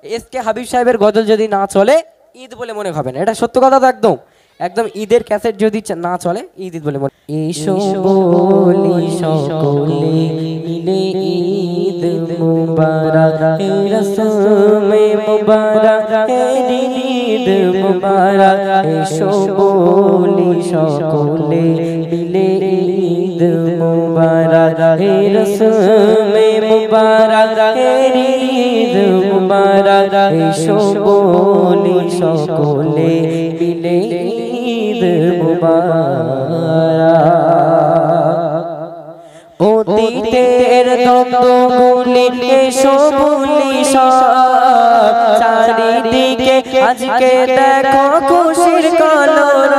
S K Habib সাহেবের গজল যদি না চলে ঈদ বলে মনে হবে না, এটা সত্য কথা তো একদম একদম। ঈদের ক্যাসেট যদি না চলে ঈদ বলে মনে। এসো বলি সকলে মিলে ঈদ মুবারক, হে রসুমে মুবারক, হে ঈদ মুবারক। এসো বলি সকলে মিলে ঈদ মুবারক, হে রসুমে মুবারক, হে ঈদ মুবারক। এসো বলি সকলে মিলে ঈদ মুবারক। অতীতের দ্বন্দ্বগুলি এসো ভুলি সব, চারিদিকে আজকে দেখো খুশির কলরব।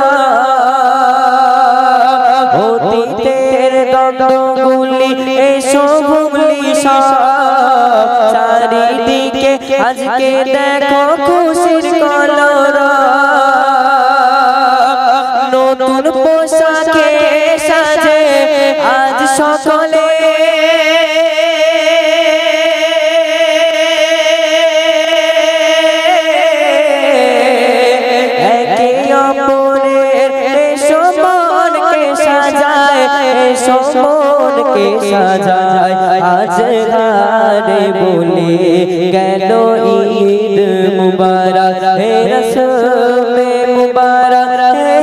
অতীতের দ্বন্দ্বগুলি এসো ভুলি সব, চারিদিকে আজকে দেখো খুশির কলরব। নতুন পোশাকে সাজে আজ সকলে, একে অপরের এসো মনকে সাজায়, এসো মনকে সাজায়। আজ হারে বলে গেল ঈদ মুবারক, হে রসুলে মুবারক, হে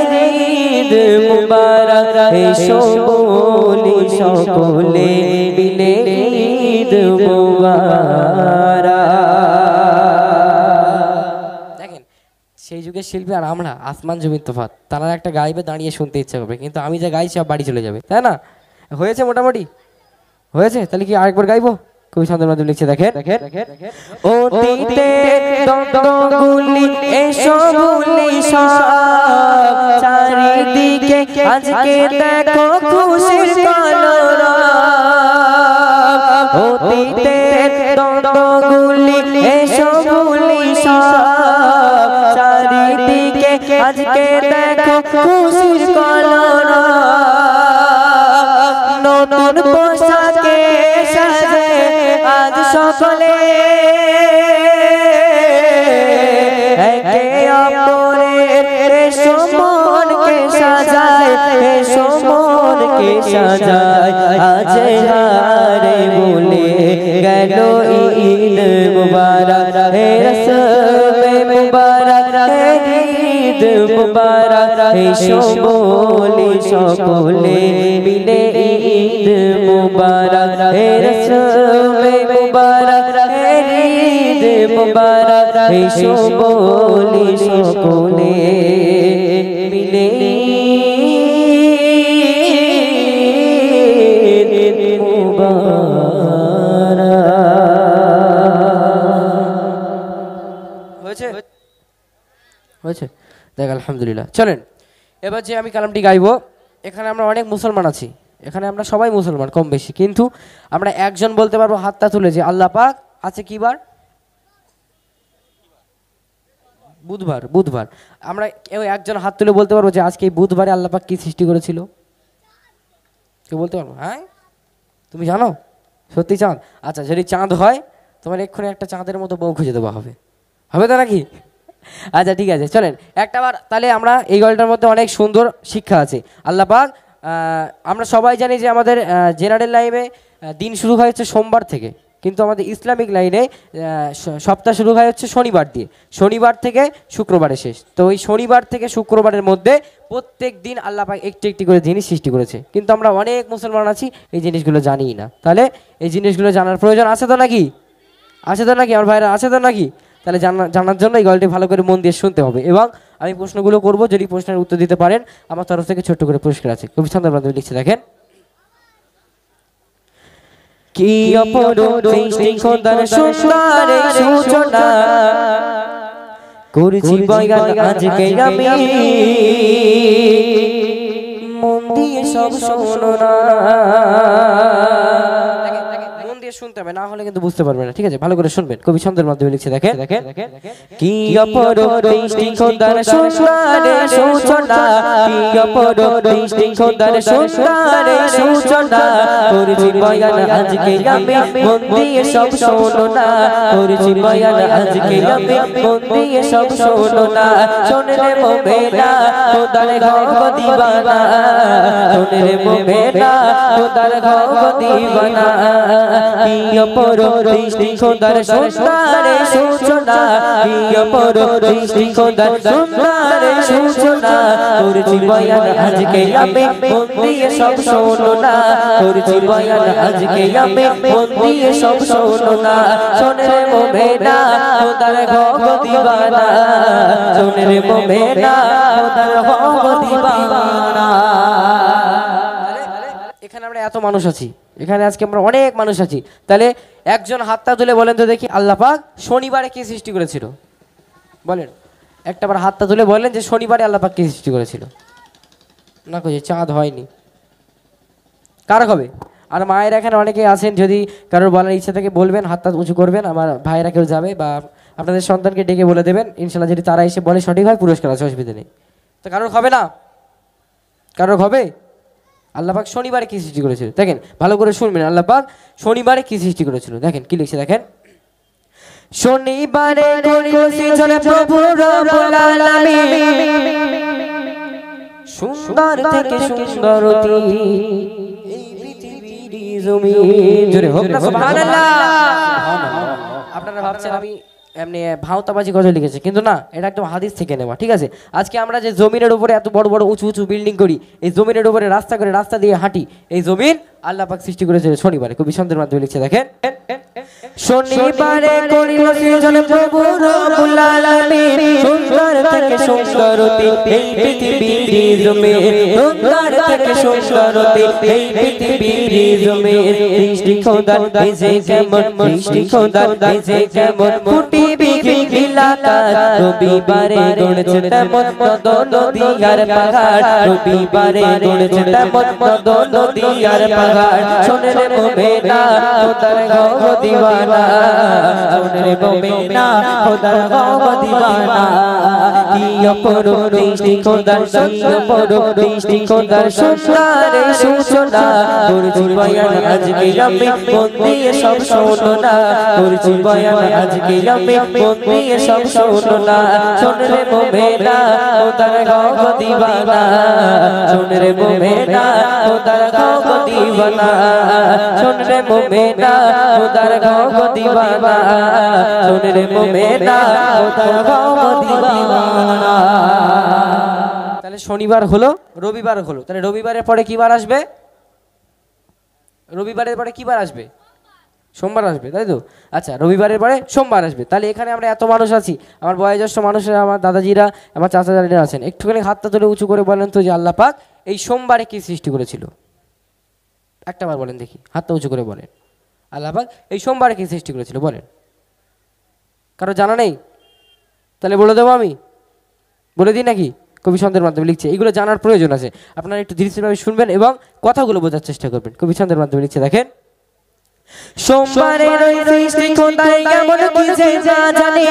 ঈদ মুবারক। এসো বলি সকলে মিলে ঈদ মুবারক। দেখেন সেই যুগের শিল্পী আর আমরা আসমান জমির তফাৎ। তারা একটা গাইবে দাঁড়িয়ে শুনতে ইচ্ছা করবে, কিন্তু আমি যা গাইছি সব বাড়ি চলে যাবে, তাই না? হয়েছে মোটামুটি হয়েছে, তাহলে কি আরেকবার গাইবো? কবি শান্তর মাধ্যমে লিখছে, দেখেন অতীতের দ্বন্দ্বগুলি এসো ভুলি সব, চারিদিকে আজকে দেখো খুশির কলরব। অতীতের দ্বন্দ্বগুলি এসো ভুলি সব, চারিদিকে আজকে দেখো খুশির কলরব। নতুন পোশাকে সাজে আজ সকলে, একে অপরের এসো মনকে সাজায়, এসো মনকে সাজায়। আজ হারে বলে গেল ঈদ মুবারক, হে রসুলে মুবারক, হে ঈদ মুবারক। এসো বলি সকলে মিলে ঈদ মুবারক, হে রসুলে মুবারক, হে ঈদ মুবারক। এসো বলি সকলে মিলে ঈদ মুবারক। হয়েছে হয়েছে, দেখ আলহামদুলিল্লাহ। চলেন এবার যে আমি কালামটি গাইবো, এখানে আমরা অনেক মুসলমান আছি, এখানে আমরা সবাই মুসলমান কম বেশি, কিন্তু আমরা একজন বলতে পারবো হাতটা তুলে যে আল্লাহ পাক আছে কি বার? বুধবার। বুধবার আমরা কেউ একজন হাত তুলে বলতে পারবো যে আজকে এই বুধবারে আল্লাহ পাক কি সৃষ্টি করেছিল? কেউ বলতে পারবো? হ্যাঁ তুমি জানো? সত্যি চাঁদ? আচ্ছা যদি চাঁদ হয় তোমার এক্ষুনি একটা চাঁদের মতো বউ খুঁজে দেওয়া হবে, হবে তো নাকি? আচ্ছা ঠিক আছে, চলেন একটা বার তাহলে আমরা এই গল্পটার মধ্যে অনেক সুন্দর শিক্ষা আছে। আল্লাহ পাক, আমরা সবাই জানি যে আমাদের জেনারেল লাইনে দিন শুরু হয় হচ্ছে সোমবার থেকে, কিন্তু আমাদের ইসলামিক লাইনে সপ্তাহ শুরু হয় হচ্ছে শনিবার দিয়ে, শনিবার থেকে শুক্রবারে শেষ। তো ওই শনিবার থেকে শুক্রবারের মধ্যে প্রত্যেক দিন আল্লাহ পাক একটি একটি করে জিনিস সৃষ্টি করেছে, কিন্তু আমরা অনেক মুসলমান আছি এই জিনিসগুলো জানি না। তাহলে এই জিনিসগুলো জানার প্রয়োজন আছে তো নাকি? আছে তো নাকি আমার ভাইরা? আছে তো নাকি? তাহলে জানার জন্য এই গল্পটি ভালো করে মন দিয়ে শুনতে হবে, এবং আমি প্রশ্নগুলো করব, যদি প্রশ্নের উত্তর দিতে পারেন আমার তরফ থেকে ছোট্ট করে পুরস্কার আছে। কবি শান্তর মাধ্যমে লিখছে, দেখেন কি অপরূপ সৃষ্টি খোদার সুন্দর এই সূচনা করেছি বয়ান আজকে আমি, মন দিয়ে সব শোনো না। দিয়ে শুনতে হবে, না হলে কিন্তু বুঝতে পারবেন না, ঠিক আছে? ভালো করে শুনবেন, কবি ছন্দের মাধ্যমে লিখছে, দেখেন দেখেন কি অপরূপ দৃষ্টি খোদার সুন্দরে সূচনা, কি অপরূপ দৃষ্টি খোদার সুন্দরে সূচনা, করেছি বয়ান আজকে আমি মন দিয়ে সব শোনো না, করেছি বয়ান আজকে আমি মন দিয়ে সব শোনো না, শোনে রে মোমেনা খোদার ঘর দিবানা, শোনে রে মোমেনা খোদার ঘর দিবানা, কি অপরূপ দৃষ্টি খোদার সুন্দরে সূচনা, কি অপরূপ দৃষ্টি খোদার সুন্দরে সূচনা, করেছি বয়ান আজকে আমি মন দিয়ে সব শোনো না, করেছি বয়ান আজকে আমি মন দিয়ে সব শোনো না, শোনে রে মোমেনা খোদার ঘর দিবানা, শোনে রে মোমেনা খোদার ঘর দিবানা। এখানে আমরা এত মানুষ আছি, এখানে আজকে আমরা অনেক মানুষ আছি, তাহলে একজন হাতটা তুলে বলেন তো দেখি আল্লাহ পাক শনিবারে কি সৃষ্টি করেছিল? বলেন, একটাবার হাতটা তুলে বলেন যে শনিবারে আল্লাহ পাক কি সৃষ্টি করেছিল? না কই চাঁদ হয়নি, কার হবে? আর মায়ের এখানে অনেকে আছেন, যদি কারোর বলার ইচ্ছা থেকে বলবেন, হাতটা উঁচু করবেন, আমার ভাইয়েরা কেউ যাবে বা আপনাদের সন্তানকে ডেকে বলে দেবেন, ইনশাল্লাহ যদি তারা এসে বলে সঠিক হয় পুরস্কার আছে, অসুবিধা নেই। তো কারোর হবে না? কারোর হবে? আল্লাহ পাক শনিবারে কি সৃষ্টি করেছিল দেখেন, ভালো করে শুনবেন, আল্লাহ পাক শনিবারে কি সৃষ্টি করেছিল দেখেন কি লিখছে, দেখেন শনিবারে করেছিল প্রভু রব্বুল আলামিন সুন্দর থেকে সুন্দরতী এই পৃথিবীর জমিন, জোরে হোক না সুবহানাল্লাহ। আপনারা ভাবছেন আমি এমনি ভাওতাবাজি কথা লিখেছে, কিন্তু না, এটা একদম হাদিস থেকে নেওয়া, ঠিক আছে? আজকে আমরা যে জমিনের উপরে এত বড় বড় উঁচু উঁচু বিল্ডিং করি, এই জমিনের উপরে রাস্তা করে রাস্তা দিয়ে হাঁটি, এই জমিন আল্লাহ পাক সৃষ্টি করেছিল শনিবারে, কবি ছন্দের মাধ্যমে লিখছে, দেখেন শনিবারে করিল সৃজন প্রভু রব্বুল আলামিন সুন্দর থেকে সুন্দরতী এই পৃথিবীর জমিন, সুন্দর থেকে সুন্দরতী এই পৃথিবীর জমিন, সৃষ্টি খোদার এই যে কেমন, সৃষ্টি খোদার এই যে কেমন ফুটি বিলাকাত, রবিবারে গড়েছে তেমন নদ নদী আর পাহাড়, রবিবারে গড়েছে তেমন নদ নদী আর পাহাড়, শোনে রে মোমেনা খোদার ঘর দিবানা, শোনে রে মোমেনা খোদার ঘর দিবানা, কি অপরূপ দৃষ্টি খোদার, কি অপরূপ দৃষ্টি খোদার সুন্দরে সূচনা, করেছি বয়ান আজকে আমি মন দিয়ে সব শোনো না, করেছি বয়ান আজকে আমি মন দিয়ে সব শোনো না, শোনে রে মোমেনা খোদার ঘর দিবানা, শোনে রে মোমেনা খোদার ঘর দিবানা, শোনে রে মোমেনা খোদার ঘর দিবানা, শোনে রে মোমেনা খোদার ঘর দিবানা। তাহলে শনিবার হলো, রবিবার হলো, তাহলে রবিবারের পরে কি বার আসবে? রবিবারের পরে কি বার আসবে? সোমবার আসবে, তাই তো? আচ্ছা, রবিবারের পরে সোমবার আসবে, তাহলে এখানে আমরা এত মানুষ আছি, আমার বয়োজ্যেষ্ঠ মানুষেরা, আমার দাদাজিরা, আমার চাচাজারিরা আছেন, একটুখানি হাতটা তুলে উঁচু করে বলেন তো যে আল্লাহ পাক এই সোমবারে কি সৃষ্টি করেছিল? একটাবার বলেন দেখি, হাতটা উঁচু করে বলেন, আল্লাহ পাক এই সোমবারে কি সৃষ্টি করেছিল বলেন। কারো জানা নেই? তাহলে বলে দেবো, আমি বলে দিই নাকি? কবি ছন্দের মাধ্যমে লিখছে, এগুলো জানার প্রয়োজন আছে, আপনারা একটু ধীরে শুনবেন এবং কথাগুলো বোঝার চেষ্টা করবেন। কবি ছন্দের মাধ্যমে লিখছে, দেখেন সোমবারের ওই সৃষ্টি খোদাই কেমন কি যে না জানে,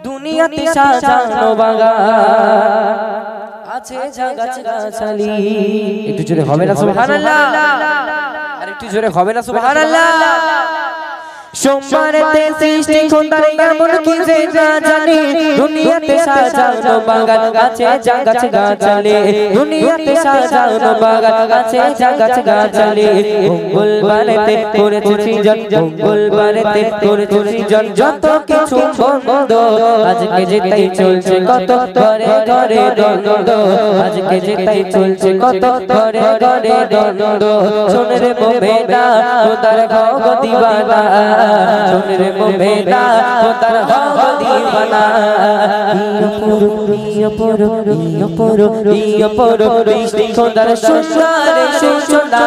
দুনিয়াতে সাজানো বাগান আছে গাছগাছালি, একটু জোরে হবে না সুবহানাল্লাহ? আর একটু জোরে হবে না সুবহানাল্লাহ? সোমবারেতে সৃষ্টি খোদার কেমন কি যে না জানে, দুনিয়াতে সাজানো বাগান আছে গাছগাছালি, দুনিয়াতে সাজানো বাগান আছে গাছগাছালি, মঙ্গলবারেতে করেছে সৃজন, মঙ্গলবারেতে করেছে সৃজন, যত কিছু বন্ধ আজকে যেটাই চলছে কত ঘরে ঘরে দ্বন্দ্ব, আজকে যেটাই চলছে কত ঘরে ঘরে দ্বন্দ্ব, শোনে রে মোমেনা খোদার ঘর দিবানা, শোনে রে মোমেনা খোদার ঘর দিবানা বৃষ্টি খোদার সুন্দর সূচনা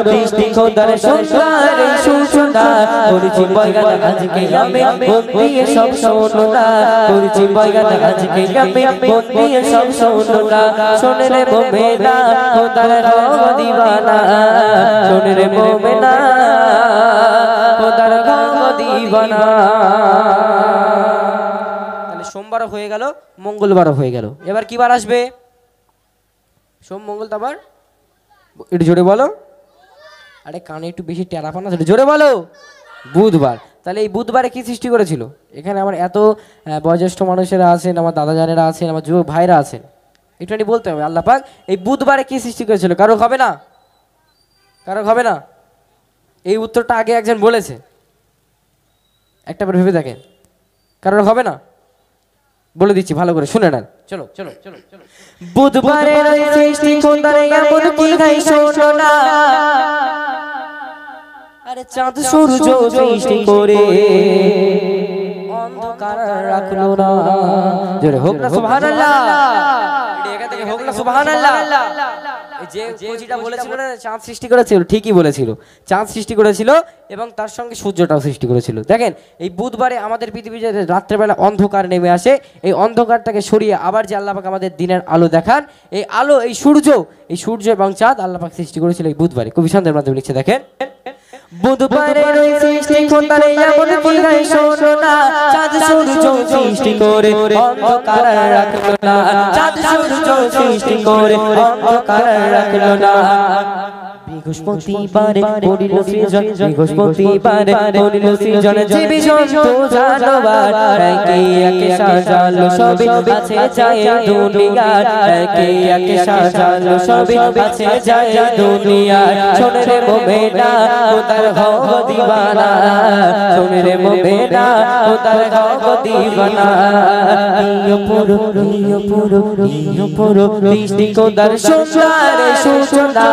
বৃষ্টি খোদার সুন্দর সূচনা করেছি বয়ান আজকে আমি মন দিয়ে সব শোনো না করেছি বয়ান আজকে আমি মন দিয়ে সব শোনো না শোন রে মোমেনা খোদার গো দিবানা শোন রে মোমেনা খোদার গো দিবানা। তাহলে সোমবার হয়ে গেল, মঙ্গলবার হয়ে গেল, এবার কি বার আসবে? সোম মঙ্গল আবার একটু জোরে বলো, আরে কানে একটু বেশি টেরা পানা, জোরে বলো, বুধবার। তাহলে এই বুধবারে কি সৃষ্টি করেছিল? এখানে আমার এত বয়োজ্যেষ্ঠ মানুষেরা আছেন, আমার দাদা জানেরা আছেন, আমার যুবক ভাইরা আছেন, একটুখানি বলতে হবে আল্লাহ পাক এই বুধবারে কি সৃষ্টি করেছিল? কারো হবে না? কারো হবে না? এই উত্তরটা আগে একজন বলেছে, একটা বার ভেবে দেখেন, কারোর হবে না? বলে দিচ্ছি ভালো করে শুনে নেন, চলো চলো চলো চলো। বুধবারের সৃষ্টি খোদার এমন কি নাই শোনো না, আরে চাঁদ সূর্য সৃষ্টি করে অন্ধকার রাখলো না, জোরে হোক না সুবহানাল্লাহ, এখান থেকে হোক না সুবহানাল্লাহ। যে কোচিটা বলেছিল না চাঁদ সৃষ্টি করেছিল, ঠিকই বলেছিল, চাঁদ সৃষ্টি করেছিল এবং তার সঙ্গে সূর্যটাও সৃষ্টি করেছিল। দেখেন এই বুধবারে আমাদের পৃথিবীতে রাত্রেবেলা অন্ধকার নেমে আসে, এই অন্ধকারটাকে সরিয়ে আবার যে আল্লাহ পাক আমাদের দিনের আলো দেখান, এই আলো, এই সূর্য এবং চাঁদ আল্লাহ পাক সৃষ্টি করেছিল এই বুধবারে। কবি ছন্দের মাধ্যমে লিখছে, দেখেন বুধবারের সৃষ্টি খোদার এমন কি নাই শোনো না, চাঁদ সূর্য সৃষ্টি করে অন্ধকার রাখলো না, চাঁদ সূর্য সৃষ্টি করে অন্ধকার রাখলো না। বৃহস্পতিবারে করিল সৃজন, বৃহস্পতিবারে করিল সৃজন, জীবী জন্তু জানোয়ার একে একে সাজালো সবে আছে যায় দুনিয়ার, একে একে সাজালো সবে আছে যায় দুনিয়ার। শোন রে মোমেনা খোদার গো দিবানা, শোন রে মোমেনা খোদার গো দিবানা। বৃষ্টি খোদার সুন্দর সূচনা,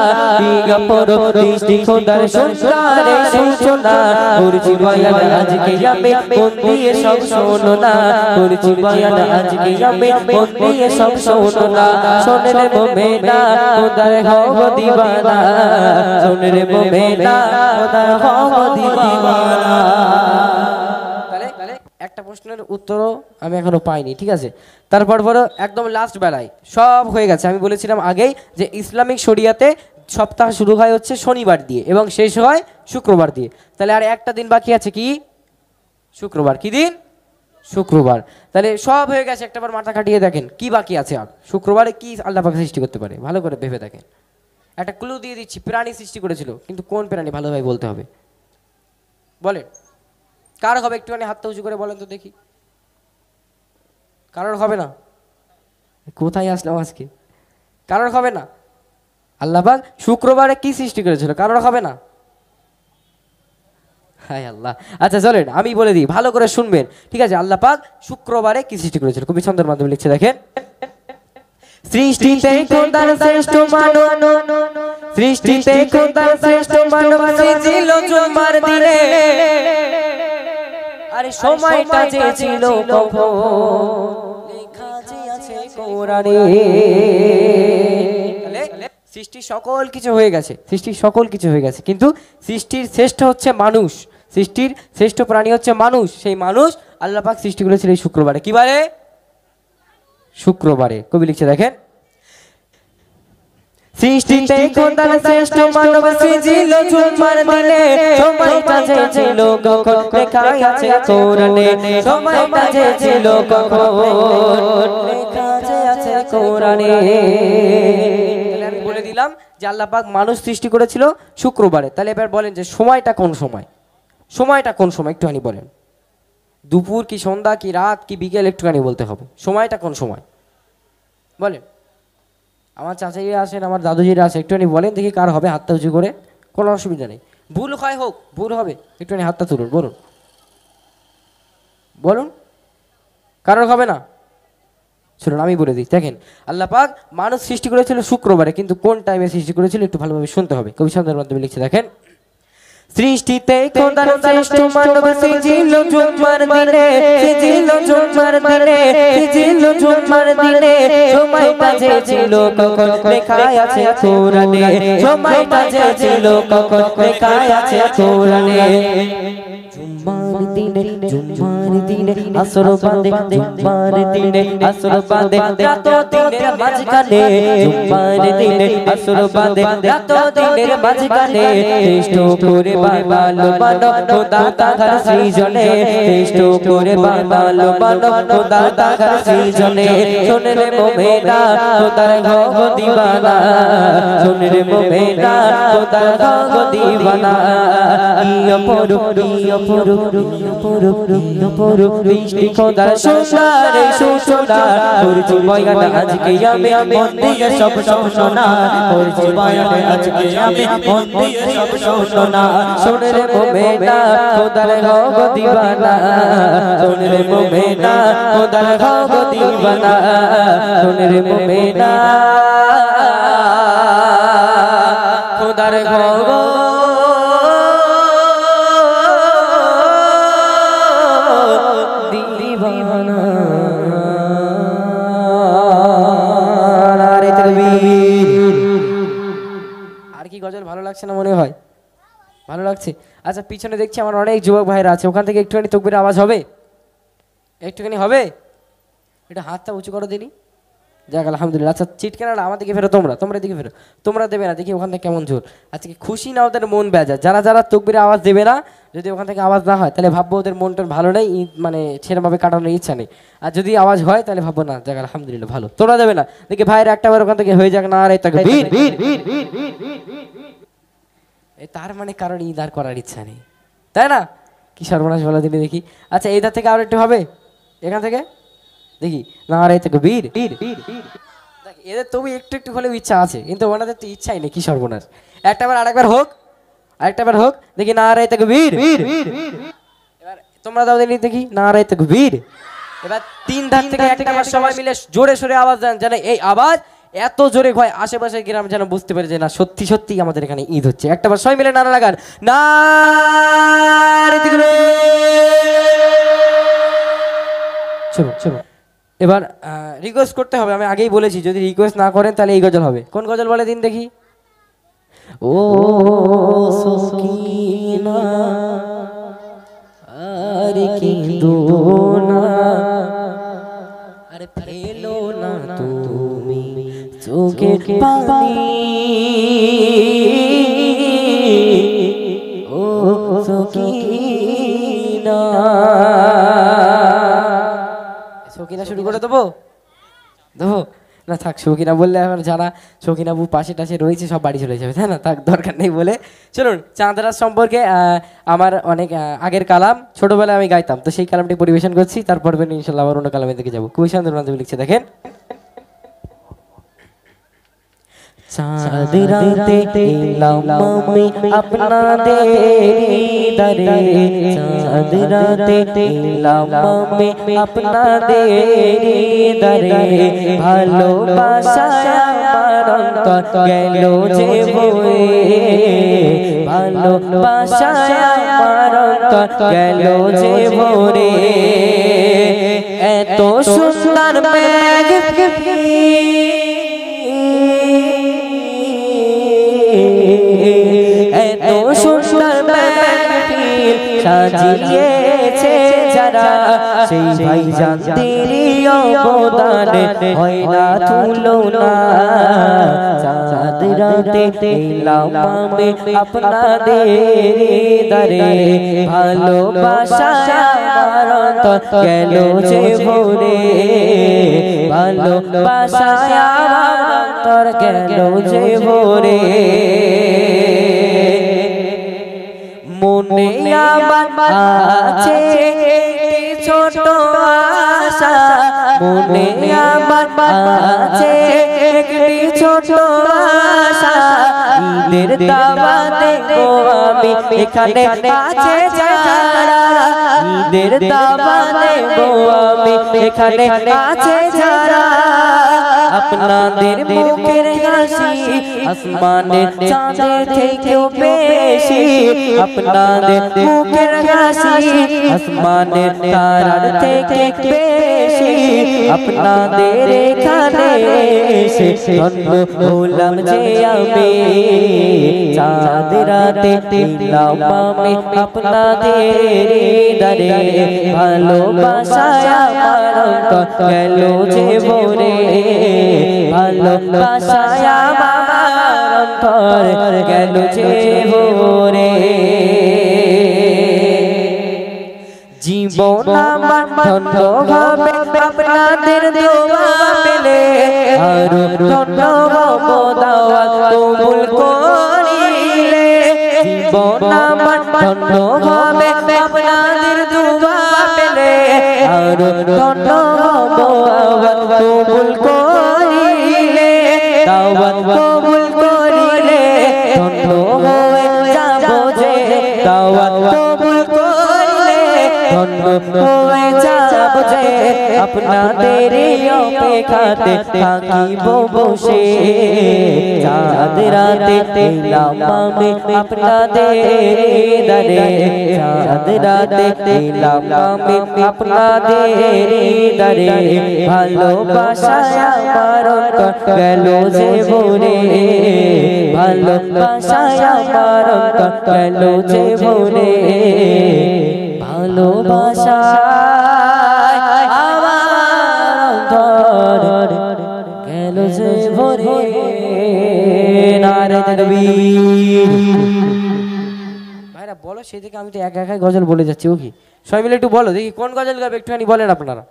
বৃষ্টি খোদার সুন্দর সূচনা করেছি বয়ান আজকে আমি মন দিয়ে সব শোনো না, করেছি বয়ান আজকে আমি মন দিয়ে সব শোনো না। শোন রে মোমেনা খোদার গো দিবানা, শোন রে মোমেনা খোদার গো দিবানা। তাহলে একটা প্রশ্নের উত্তরও আমি এখনো পাইনি, ঠিক আছে? তারপর বড় একদম লাস্ট বেলায় সব হয়ে গেছে। আমি বলেছিলাম আগেই যে ইসলামিক শরিয়াতে সপ্তাহ শুরু হয় হচ্ছে শনিবার দিয়ে এবং শেষ হয় শুক্রবার দিয়ে। তাহলে আর একটা দিন বাকি আছে, কি? শুক্রবার। কি দিন? শুক্রবার। তাহলে সব হয়ে গেছে, একটাবার মাথা কাটিয়ে দেখেন কি বাকি আছে আর। শুক্রবারে কি আল্লাহ পাক সৃষ্টি করতে পারে ভালো করে ভেবে দেখেন। একটা ক্লু দিয়ে দিচ্ছি, প্রাণী সৃষ্টি করেছিল, কিন্তু কোন প্রাণী ভালোভাবে বলতে হবে, বলেন কার হবে? একটুখানি হাতটা উঁচু করে বলেন তো দেখি, কারোর হবে না? কোথায় আসলাম আজকে? কারোর হবে না? আল্লাহ পাক শুক্রবারে কি সৃষ্টি করেছিল? কারোর হবে না? হায় আল্লাহ। আচ্ছা চলেন আমি বলে দিই, ভালো করে শুনবেন, ঠিক আছে? আল্লাহ পাক শুক্রবারে কি সৃষ্টি করেছিল? কবি ছন্দের মাধ্যমে লিখছে, দেখেন সৃষ্টিতে খোদার শ্রেষ্ঠ মানব, সৃষ্টিতে খোদার শ্রেষ্ঠ মানব ছিল জুমার দিনে, আরে সময়টা যে ছিল কখন লেখা যে আছে কোরআনে। সৃষ্টি সকল কিছু হয়ে গেছে, সৃষ্টির সকল কিছু হয়ে গেছে, কিন্তু সৃষ্টির শ্রেষ্ঠ হচ্ছে মানুষ, সৃষ্টির শ্রেষ্ঠ প্রাণী হচ্ছে মানুষ। সেই মানুষ আল্লাহ পাক সৃষ্টি করেছিল এই শুক্রবারে। কি বারে? শুক্রবারে। কবি লিখছে, দেখেন সৃষ্টিতে খোদার শ্রেষ্ঠ মানব ছিল জুমার দিনে, সময়টা যে ছিল কখন লেখা আছে কোরআনে, সময়টা যে ছিল কখন লেখা যে আছে কোরআনে। আমি বলে দিলাম যে আল্লাহ পাক মানুষ সৃষ্টি করেছিল শুক্রবারে। তাহলে এবার বলেন যে সময়টা কোন সময়? সময়টা কোন সময় একটুখানি বলেন। দুপুর কি সন্ধ্যা কি রাত কি বিকেল একটুখানি বলতে হবে। সময়টা কোন সময় বলেন? আমার চাচাজিরা আছেন, আমার দাদুজিরা আছে, একটুখানি বলেন দেখি কার হবে, হাতটা উঁচু করে। কোনো অসুবিধা নেই, ভুল হয় হোক, ভুল হবে, একটুখানি হাতটা তুলুন, বলুন বলুন, কারোর হবে না? শুনুন আমি বলে দিই, দেখেন আল্লাহ পাক মানুষ সৃষ্টি করেছিল শুক্রবারে, কিন্তু কোন টাইমে সৃষ্টি করেছিল একটু ভালোভাবে শুনতে হবে। কবি ছন্দের মাধ্যমে লিখছে, দেখেন সৃষ্টিতে খোদার শ্রেষ্ঠ মানব সেজিল জুমার দিনে, সেজিল জুমার দিনে, সেজিল জুমার দিনে। সময়টা যে ছিল কখন লেখা আছে কোরআনে, সময়টা যে ছিল কখন লেখা আছে কোরআনে। জুম্মার দিনে, জুম্মার দিনে আসর বাঁধে, জুম্মার দিনে আসর বাঁধে রাত দিনের মাঝখানে, জুম্মার দিনে আসর বাঁধে রাত দিনের মাঝখানে। শ্রেষ্ঠ করে বানালো মানো খোদা তাআলার সৃজনে, শ্রেষ্ঠ করে বানালো মানো খোদা তাআলার সৃজনে। শোন রে মুমিনা খোদার ঘর দিওয়ানা, শোন রে মুমিনা খোদার ঘর দিওয়ানা। ইয়া পড়ো, ইয়া পড়ো, ইয়া পড়ো, ইয়া পড়ো বৃষ্টি খোদার সুন্দর সুন্দর করছি বয়ান আজকে আমি মন দিয়ে সব শোনা, করছি বয়ান আজকে আমি মন দিয়ে সব শোনা। শোন রে মুমিনা খোদার ঘর দিওয়ানা, শোন রে মুমিনা খোদার ঘর দিওয়ানা, শোন রে মুমিনা খোদার ঘর দিওয়ানা। নারে তাকবীর। আর কি গজল ভালো লাগছে না মনে হয়? ভালো লাগছে। আচ্ছা পিছনে দেখছি আমার অনেক যুবক ভাইরা আছে, ওখান থেকে একটুখানি তাকবীরের আওয়াজ হবে? একটুখানি হবে? এটা হাতটা উঁচু করো দিনি। যাক আলহামদুলিল্লাহ। আচ্ছা চিটকানা আমার দিকে ফেরো, তোমরা তোমরা দিকে ফেরো, তোমরা দেবে না দেখি ওখান থেকে কেমন জোর। আজকে খুশি না ওদের মন বেজা, যারা যারা তাকবীরের আওয়াজ দেবে না, যদি ওখান থেকে আওয়াজ না হয় তাহলে ভাববো ওদের মনটা ভালো নেই, মানে সেরকমভাবে কাটানোর ইচ্ছা নেই। আর যদি আওয়াজ হয় তাহলে ভাববো না যাক আলহামদুলিল্লাহ ভালো। তোমরা দেবে না দেখি ভাইয়ের একটাবার ওখান থেকে হয়ে যাক না রে তাকবীর। তার মানে কারণ ঈদ আর করার ইচ্ছা নেই, তাই না? কি সর্বনাশ বলা দিনে দেখি। আচ্ছা এইদার থেকে আর একটু হবে, এখান থেকে দেখি না রে তাকবীর। এদের তবু একটু একটু হলেও ইচ্ছা আছে, কিন্তু ওনাদের তো ইচ্ছাই নেই। কি সর্বনাশ। একটাবার আরেকবার হোক, আরেকটাবার হোক দেখি না রে তাকবীর। এবার তোমরা দাও দেখি না রে তাকবীর। এবার তিন ধার থেকে একটাবার সবাই মিলে জোরে সোরে আওয়াজ দেন, যেন এই আওয়াজ এত জোরে হয় আশেপাশের গ্রাম যেন বুঝতে পারে যে না সত্যি সত্যি আমাদের এখানে ঈদ হচ্ছে। একটাবার সবাই মিলে নারা লাগান না রে তাকবীর। চলো চলো এবার রিকোয়েস্ট করতে হবে, আমি আগেই বলেছি যদি রিকোয়েস্ট না করেন তাহলে এই গজল হবে। কোন গজল বলে দিন দেখি। ও সকিনা আরে কিন্দো না, আরে ফেলো না তুমি চোখের পানি, ও সকিনা। সকিনা শুরু করে দেবো, দেবো না থাক। সকিনা বললে এখন যারা সকিনাবু পাশে টাশে রয়েছে সব বাড়ি চলে যাবে, তাই না? থাক দরকার নেই বলে। চলুন চাঁদ রাত সম্পর্কে আমার অনেক আগের কালাম, ছোটবেলায় আমি গাইতাম, তো সেই কালামটি পরিবেশন করছি। তারপর ইনশাল্লাহ আবার অন্য কালামের দিকে যাবো। খুবই সুন্দর মাধ্যমে লিখছে দেখেন। চাঁদ রাতে এলাম আমি আপনাদের দরে, চাঁদ রাতে এলাম আমি আপনাদের দরে, ভালোবাসায় আমার অন্তর গেল যে বয়ে, ভালোবাসায় আমার অন্তর গেল যে ভরে। এত সুন্দর মেঘ এত সুন্দর মেহফিল সাজিয়েছে যারা, সেই ভাইজান তেরি অবদানে হয় না তুলনা। চাঁদ রাতে এলাম আমি আপনাদের দরে, ভালোবাসায় আমার অন্তর গেল যে ভরে, ভালোবাসায় আমার অন্তর গেল যে ভরে। মনে আমার আছে ছোট আশা, মনে আমার আছে একটি ছোট আশা, ঈদের দাওয়াতে গো আমি এখানে আছে যারা, ঈদের দাওয়াতে গো আমি এখানে আছে যারা, আপনাদের মুখের হাসি আসমানের চাঁদের থেকেও বেশি আপনাদের মুখের হাসি আসমানের তারার থেকে বেশি আপনাদের এখানে এসে ধন্য হলাম যে আমি চাঁদ রাতে দিলাম আমি আপনাদের দারে ভালোবাসায় আমার অন্তর গেল যে ভরে ভালোবাসায় আমার অন্তর গেল যে ভরে জীবন আমার ধন্য হবে আপনাদের দোয়া পেলে আরো ধন্য হব দাওয়াত কবুল করিলে জীবন আমার ধন্য হবে আপনাদের দোয়া পেলে আরো ধন্য হব দাওয়াত কবুল করিলে দাওয়াত কবুল করিলে ধন্য হয়ে যাব যে দাওয়াত কবুল হয়ে যাব যে আপনাদের অপেক্ষাতে থাকিব বসে চাঁদ রাতে দিলাম আমি আপনাদের দারে চাঁদ রাতে দিলাম আমি আপনাদের দারে ভালোবাসায় আমার অন্তর গেল যে ভরে ভালোবাসায় আমার অন্তর গেল যে ভরে ভালোবাসায় আমার অন্তর গেল যে ভরে নারে তাকবীর ভাইরা বলো সেই থেকে আমি তো একা একাই গজল বলে যাচ্ছি ও কি সবাই মিলে একটু বলো দেখি কোন গজল গাবে একটুখানি বলেন আপনারা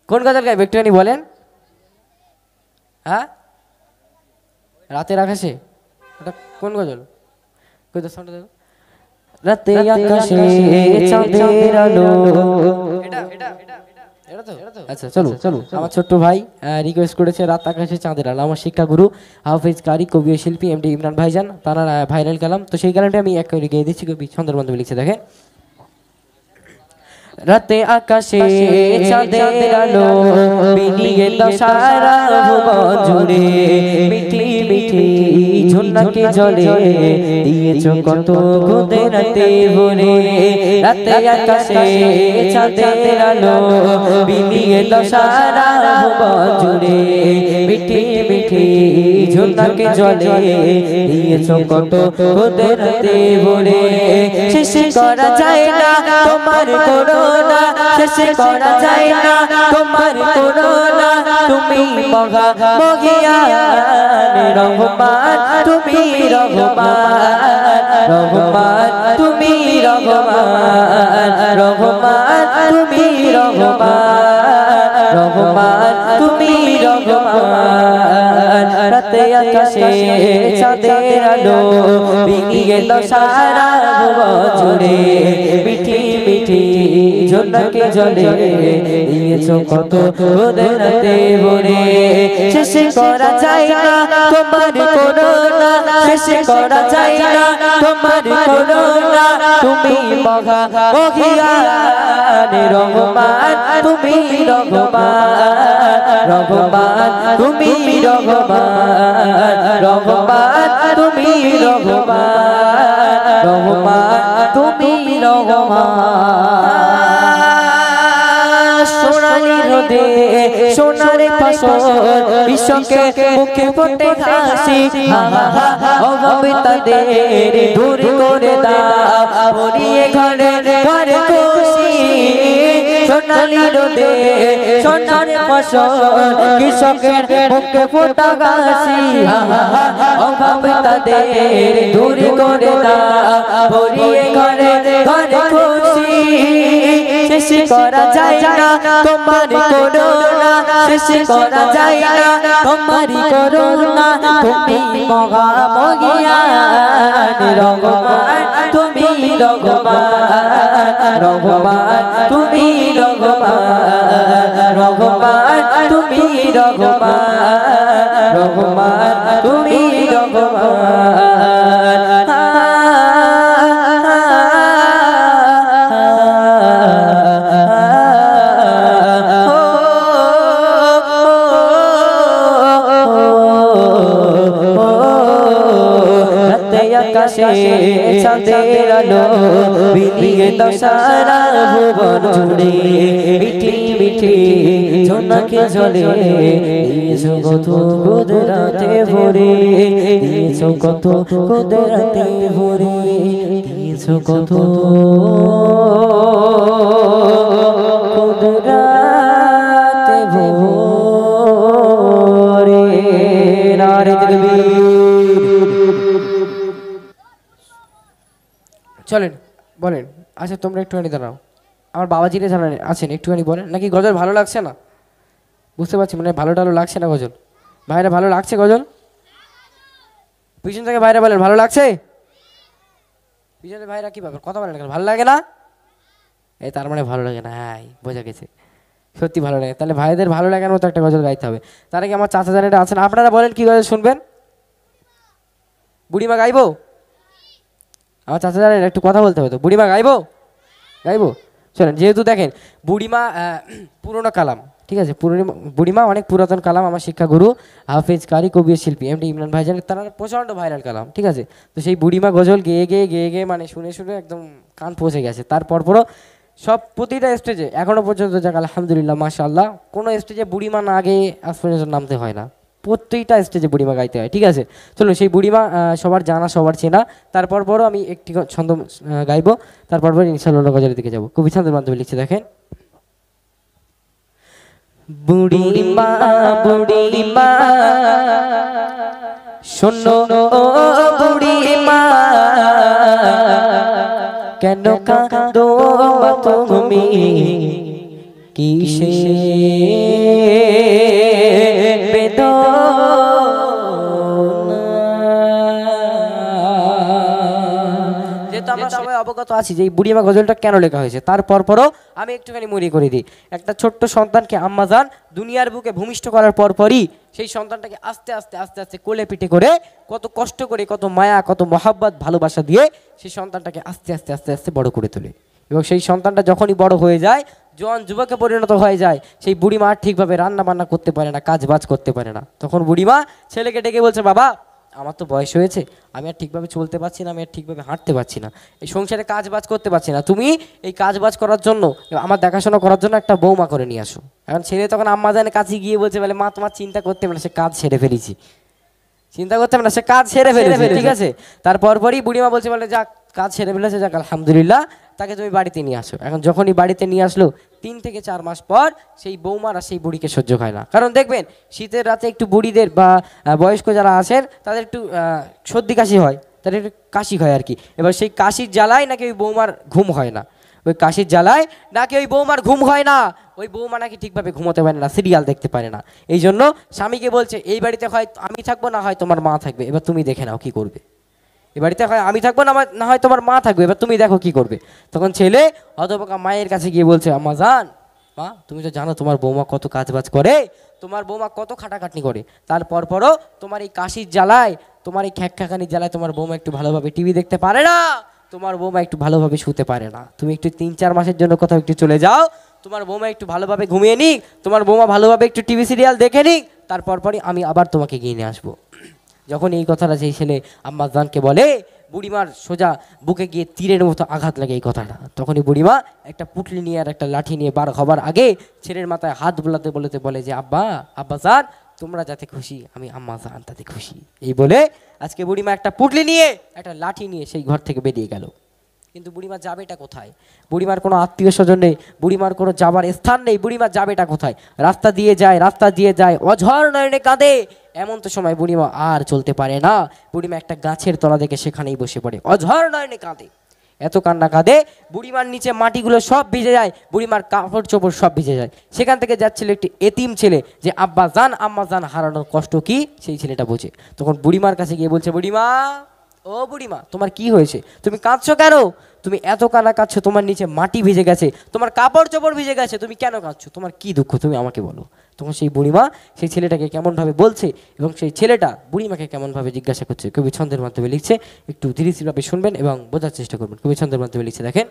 কোন গজল গাবে একটুখানি বলেন হ্যাঁ রাতের আকাশে এটা কোন গজল রাতে আকাশে চাঁদের আলো আচ্ছা চলো চলো আমার ছোট্ট ভাই রিকোয়েস্ট করেছে রাত আকাশে চাঁদের আলো আমার শিক্ষাগুরু হাফেজ কারি কবি ও শিল্পী এমডি ইমরান ভাইজান তারা ভাইরাল কালাম তো সেই কারণে আমি এক করে গিয়ে দিচ্ছি কবি ছন্দের মাধ্যমে লিখছে দেখেন রাতে আকাশে চাঁদের আলো বিলিয়ে দাও সারা ভুবন জুড়ে মিঠি মিঠি ঝুনকে জলে দিয়েছো কত খুদে রাতে ভরে রাতে আকাশে চাঁদের আলো বিলিয়ে দাও সারা ভুবন জুড়ে মিঠি মিঠি ঝুনকে জলে দিয়েছো কত খুদে রাতে ভরে শেষ করা যায় না তোমার করুণা শেষ করা যায় না তোমার করুণা তুমি মহা মহিয়ান রহমান তুমি রহমান রহমান তুমি রহমান রহমান তুমি রহমান রহমান তুমি রহমান রাতে আকাশে চাঁদের আলো বিলিয়ে দাও সারা ভুবন জুড়ে মিঠি মিঠি ঝুনকে জলে দিয়েছো কত খুদে রাতে ভরে শেষ করা যায় না তোমার করুণা শেষ করা যায় না তোমার করুণা তুমি মহা মহিয়ান রহমান তুমি রহমান রহমান তুমি রহমান রহমান তুমি রহমান রহমান তুমি রহমান সোনালি রোদে সোনারে ফসল বিশ্বকে মুখে ফোটে হাসি অভাবে তাদের দূর করে দাও ভরিয়ে ঘরে ঘরে খুশি সোনালি রোদে সোনারে ফসল কৃষকের মুখে ফোটা হাসি অভাবে তাদের দূর করে দাও ভরিয়ে ঘরে ঘরে খুশি শেষ করা যায় না তোমার করুণা শেষ করা যায় না তোমার করুণা তুমি মহা মহিয়ান রহমান তুমি রহমান রহমান তুমি রহমান রহমান তুমি রহমান রহমান তুমি রহমান আসে চাঁদের আলো বিলিয়ে দাও সারা ভুবন জুড়ে মিঠি মিঠি ঝর্ণাকে জলে দিয়েছো কত কুদরতে ভরে দিয়েছো কত কুদরতে ভরে দিয়েছো কত কুদরতে ভরে নারে তাকবীর। চলেন বলেন। আচ্ছা তোমরা একটুখানি দাঁড়াও, আমার বাবাজিরা জানেন আছেন, একটুখানি বলেন। নাকি গজল ভালো লাগছে না? বুঝতে পারছি মানে ভালো টালো লাগছে না গজল। ভাইরা ভালো লাগছে গজল? পিছন থেকে ভাইরা বলেন ভালো লাগছে। পিছনে ভাইরা কি ব্যাপার কথা বলেন, ভালো লাগে না? এই তার মানে ভালো লাগে না, হ্যাঁ বোঝা গেছে, সত্যি ভালো লাগে। তাহলে ভাইদের ভালো লাগার মতো একটা গজল গাইতে হবে। তার আগে আমার চাচা জানেটা আছেন, আপনারা বলেন কি গজল শুনবেন? বুড়িমা গাইবো? আমার চাচা জানেন একটু কথা বলতে হবে তো। বুড়িমা গাইবো? গাইবো? চলেন। যেহেতু দেখেন বুড়িমা পুরোনো কালাম, ঠিক আছে, বুড়িমা অনেক পুরাতন কালাম। আমার শিক্ষাগুরু হাফেজ কারি কবি শিল্পী এমডি ইমরান ভাইজান, তারা প্রচণ্ড ভাইরাল কালাম, ঠিক আছে। তো সেই বুড়িমা গজল গেয়ে গেয়ে গেয়ে গেয়ে মানে শুনে শুনে একদম কান পৌঁছে গেছে। তারপরও সব প্রতিটা স্টেজে এখনও পর্যন্ত যাক আলহামদুলিল্লাহ মাশাআল্লাহ, কোনো স্টেজে বুড়িমা না গেয়ে আজ পর্যন্ত নামতে হয় না, প্রত্যেকটা স্টেজে বুড়িমা গাইতে হয়, ঠিক আছে। চলুন সেই বুড়িমা সবার জানা সবার চেনা। তারপরও আমি একটি ছন্দ গাইবো, তারপর ইনশাআল্লাহ গজলের দিকে যাবো। কবি ছন্দের মাধ্যমে লিখছে দেখেন। বুড়িমা বুড়িমা শোনো বুড়িমা কেন কাঁদো তুমি কিসে সবাই অবগত আছি যে এই বুড়িমা গজলটা কেন লেখা হয়েছে। তারপরও আমি একটুখানি মনে করে দিই। একটা ছোট্ট সন্তানকে আম্মাজান দুনিয়ার বুকে ভূমিষ্ঠ করার পরপরই সেই সন্তানটাকে আস্তে আস্তে আস্তে আস্তে কোলে পিঠে করে কত কষ্ট করে কত মায়া কত মহাব্বত ভালোবাসা দিয়ে সেই সন্তানটাকে আস্তে আস্তে আস্তে আস্তে বড় করে তোলে। এবং সেই সন্তানটা যখনই বড় হয়ে যায়, জোয়ান যুবকে পরিণত হয়ে যায়, সেই বুড়িমা আর ঠিকভাবে রান্না বান্না করতে পারে না, কাজ বাজ করতে পারে না। তখন বুড়িমা ছেলেকে ডেকে বলছে, বাবা আমার তো বয়স হয়েছে, আমি আর ঠিকভাবে চলতে পারছি না, আমি আর ঠিকভাবে হাঁটতে পারছি না, এই সংসারে কাজ বাজ করতে পারছি না, তুমি এই কাজ বাজ করার জন্য আমার দেখাশোনা করার জন্য একটা বৌমা করে নিয়ে আসো। এখন ছেলে তখন আম্মাজানের কাছে গিয়ে বলছে, বলে মা তোমার চিন্তা করতে হবে না, সে কাজ সেরে ফেলেছি, চিন্তা করতে হবে না, সে কাজ সেরে ফেলেছে, ঠিক আছে। তারপরই বুড়িমা বলছে, বলে যাক কাজ সেরে ফেলেছে, যাক আলহামদুলিল্লাহ, তাকে তুমি বাড়িতে নিয়ে আসো। এখন যখনই বাড়িতে নিয়ে আসলো 3 থেকে 4 মাস পর সেই বৌমারা সেই বুড়িকে সহ্য হয় না। কারণ দেখবেন শীতের রাতে একটু বুড়িদের বা বয়স্ক যারা আছেন তাদের একটু সর্দি কাশি হয়, তাদের একটু কাশি হয় আর কি। এবার সেই কাশির জ্বালায় নাকি ওই বৌমার ঘুম হয় না, ওই কাশির জ্বালায় নাকি ওই বৌমার ঘুম হয় না, ওই বৌমা নাকি ঠিকভাবে ঘুমোতে পারে না, সিরিয়াল দেখতে পারে না। এই জন্য স্বামীকে বলছে, এই বাড়িতে হয় আমি থাকবো না হয় তোমার মা থাকবে, এবার তুমি দেখে নাও কি করবে। এ বাড়িতে হয় আমি থাকবো না হয় তোমার মা থাকবে, এবার তুমি দেখো কি করবে। তখন ছেলে হতভাগা মায়ের কাছে গিয়ে বলছে, আম্মা জান, মা তুমি তো জানো তোমার বৌমা কত কাজ বাজ করে, তোমার বৌমা কত খাটাখাটনি করে, তারপরও তোমার এই কাশির জ্বালায়, তোমার এই খ্যাকখাকানির জ্বালায় তোমার বৌমা একটু ভালোভাবে টিভি দেখতে পারে না, তোমার বৌমা একটু ভালোভাবে শুতে পারে না। তুমি একটু 3-4 মাসের জন্য কোথাও একটু চলে যাও, তোমার বৌমা একটু ভালোভাবে ঘুমিয়ে নিক, তোমার বৌমা ভালোভাবে একটু টিভি সিরিয়াল দেখে নিক, তারপরই আমি আবার তোমাকে গিয়ে নিয়ে আসবো। যখন এই কথাটা সেই ছেলে আম্মা জানকে বলে, বুড়িমার সোজা বুকে গিয়ে তীরের মতো আঘাত লাগে এই কথাটা। তখনই বুড়িমা একটা পুটলি নিয়ে আর একটা লাঠি নিয়ে বার হবার আগে ছেলের মাথায় হাত বোলাতে বলতে বলে যে, আব্বা জান তোমরা যাতে খুশি, আমি আম্মা জান তাতে খুশি। এই বলে আজকে বুড়িমা একটা পুটলি নিয়ে একটা লাঠি নিয়ে সেই ঘর থেকে বেরিয়ে গেল। কিন্তু বুড়িমা যাবেটা কোথায়? বুড়িমার কোনো আত্মীয় স্বজন নেই, বুড়িমার কোনো যাবার স্থান নেই, বুড়িমা যাবেটা কোথায়? রাস্তা দিয়ে যায়, অঝর নয়নে কাঁদে। এমন তো সময় বুড়িমা আর চলতে পারে না, বুড়িমা একটা গাছের তলা দেখে সেখানেই বসে পড়ে, অঝর নয়নে কাঁদে। এত কান্না কাঁদে, বুড়িমার নিচে মাটিগুলো সব ভিজে যায়, বুড়িমার কাপড় চোপড় সব ভিজে যায়। সেখান থেকে যাচ্ছিল একটি এতিম ছেলে, যে আব্বা জান আম্মা জান হারানোর কষ্ট কি সেই ছেলেটা বোঝে। তখন বুড়িমার কাছে গিয়ে বলছে, বুড়িমা ও বুড়িমা তোমার কি হয়েছে, তুমি কাঁদছো কেন? তুমি এত কান্না কাঁদছো, তোমার নিচে মাটি ভিজে গেছে, তোমার কাপড় চোপড় ভিজে গেছে, তুমি কেন কাঁদছো, তোমার কি দুঃখ তুমি আমাকে বলো। তখন সেই বুড়িমা সেই ছেলেটাকে কেমনভাবে বলছে এবং সেই ছেলেটা বুড়িমাকে কেমনভাবে জিজ্ঞাসা করছে, কবি ছন্দের মাধ্যমে লিখছে, একটু ধীরে ধীরে শুনবেন এবং বোঝার চেষ্টা করবেন। কবি ছন্দের মাধ্যমে লিখছে দেখেন।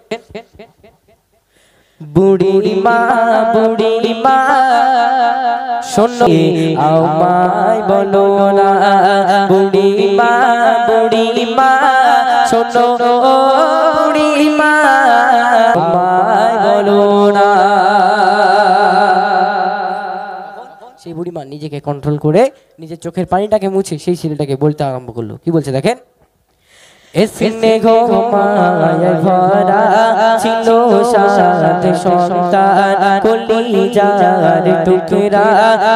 বুড়িমা বুড়িমা শোনো আমায় বলো না, বুড়িমা বুড়িমা শোনো বুড়িমা আমায় বলো না। সেই বুড়িমা নিজেকে কন্ট্রোল করে নিজের চোখের পানিটাকে মুছে সেই ছেলেটাকে বলতে আরম্ভ করলো। কি বলছে দেখেন, এসনে গো মায় ভরা ছিল সাথে সন্তান কলিজার টুকরা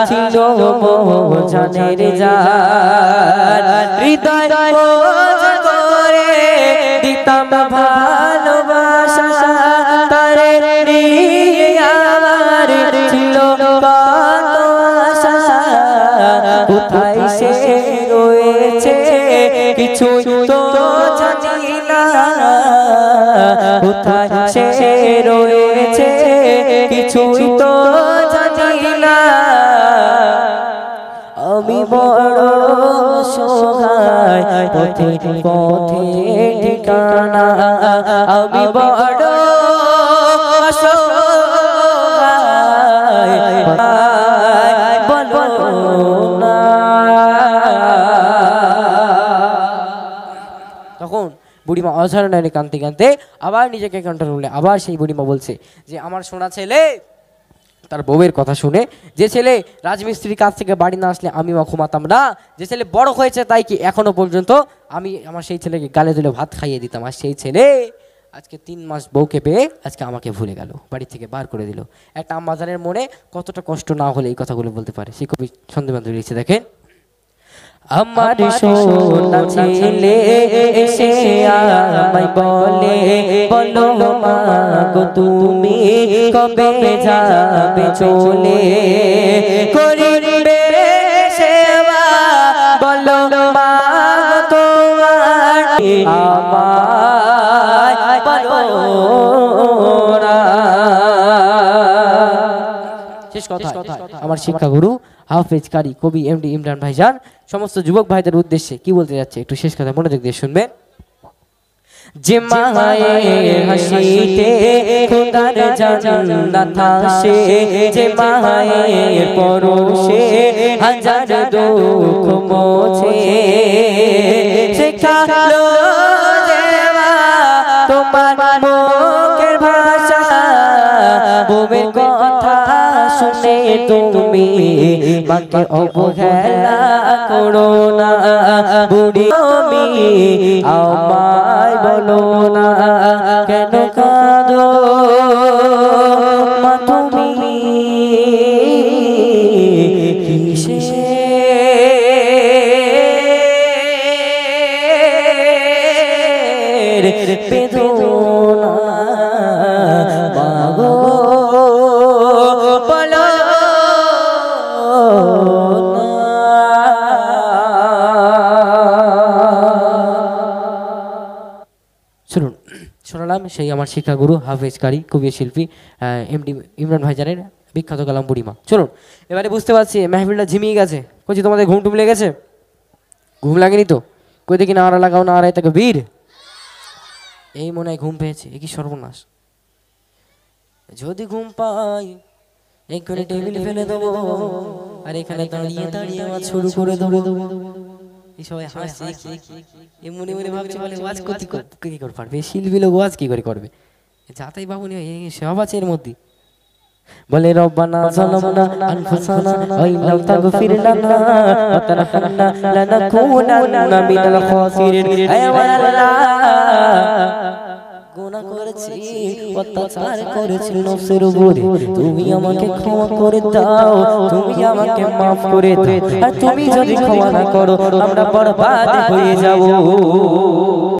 ছিল মোজানের জান হৃদয় বোঝ করে দিতাম ভালোবাসা তারে নিয়ে আমার ছিল কত আশা কোথায় সে রয়েছে কিছুই তো জানি না কোথায় সে রয়েছে কিছুই তো জানি না আমি বড় অসহায় পথে পথে ঠিকানা আমি বড় অসহায় বলো না। তখন বুড়িমা অঝরে নয়নে কাঁদতে কাঁদতে আবার নিজেকে কন্ট্রোল করলে আবার সেই বুড়িমা বলছে যে আমার সোনা ছেলে, তার বউয়ের কথা শুনে, যে ছেলে রাজমিস্ত্রির কাছ থেকে বাড়ি না আসলে আমি ঘুমাতাম না, যে ছেলে বড় হয়েছে তাই কি এখনো পর্যন্ত আমি আমার সেই ছেলেকে গালে দিলে ভাত খাইয়ে দিতাম, আর সেই ছেলে আজকে 3 মাস বউকে পেয়ে আজকে আমাকে ভুলে গেল, বাড়ি থেকে বার করে দিল। একটা আম্মাজানের মনে কতটা কষ্ট না হলে এই কথাগুলো বলতে পারে। সেই কবি সন্দেহবান্ধব লিখছে দেখেন, আমার সোনা ছেলে এসে আমায় বলে বলো মা গো তুমি কবে যাবে চলে করিবে সেবা বলো মা গো তোমার আমায় বলো না। শেষ কথা আমার শিক্ষাগুরু হাফেজ কারি কবি এমডি ইমরান ভাইজান সমস্ত যুবক ভাইদের উদ্দেশ্যে কি বলতে যাচ্ছে একটু শেষ কথা মনোযোগ দিয়ে শুনবেন। যে মায়ের হাসিতে খোদার জান্নাত আসে, যে মায়ের পরশে হাজার দুঃখ মোছে, শেখালো যে মা তোমার মুখের ভাষা বউয়ের কথা শুনে তুমি মাকে অবহেলা করো না, বুড়ি তুমি আমায় বলো না কেন কাঁদো মা তুমি কিসের বেদনা মাগো বলো শুনুন। শোনালাম সেই আমার শিক্ষাগুরু হাফেজ কারি কবি শিল্পী এমডি ইমরান ভাইজানের বিখ্যাত কালাম বুড়িমা। চলুন এবারে বুঝতে পারছি মেহফিলটা ঝিমিয়ে গেছে, কইছি তোমাদের ঘুম টুম লেগেছে? ঘুম লাগেনি তো? কই দেখি নারা লাগাও না আড়াই তাকে বীর, এই মনে হয় ঘুম পেয়েছে, এ কি সর্বনাশ। যদি ঘুম পাই এক্ষুনি টেবিল ফেলে দেবো আর এখানে দাঁড়িয়ে দাঁড়িয়ে আমার শুরু করে দেবো। এই সবাই হাসছে, এই মনে মনে ভাবছে বলে ওয়াজ কি করে পারবে শিল্পী লোক, ওয়াজ কি করে করবে? যাতাই বাবু সব আছে এর মধ্যে। বলে রব্বানা যালামনা আনফুসানা ওয়া ইল্লাম তাগফির লানা ওয়া তারহামনা লানাকুনান্না মিনাল খাসিরিন। হে আল্লাহ গুনাহ করেছি, অত্যাচার করেছি নফসের উপরে, তুমি আমাকে ক্ষমা করে দাও, তুমি আমাকে maaf করে দাও, আর তুমি যদি ক্ষমা না করো আমরা বরবাদ হয়ে যাব।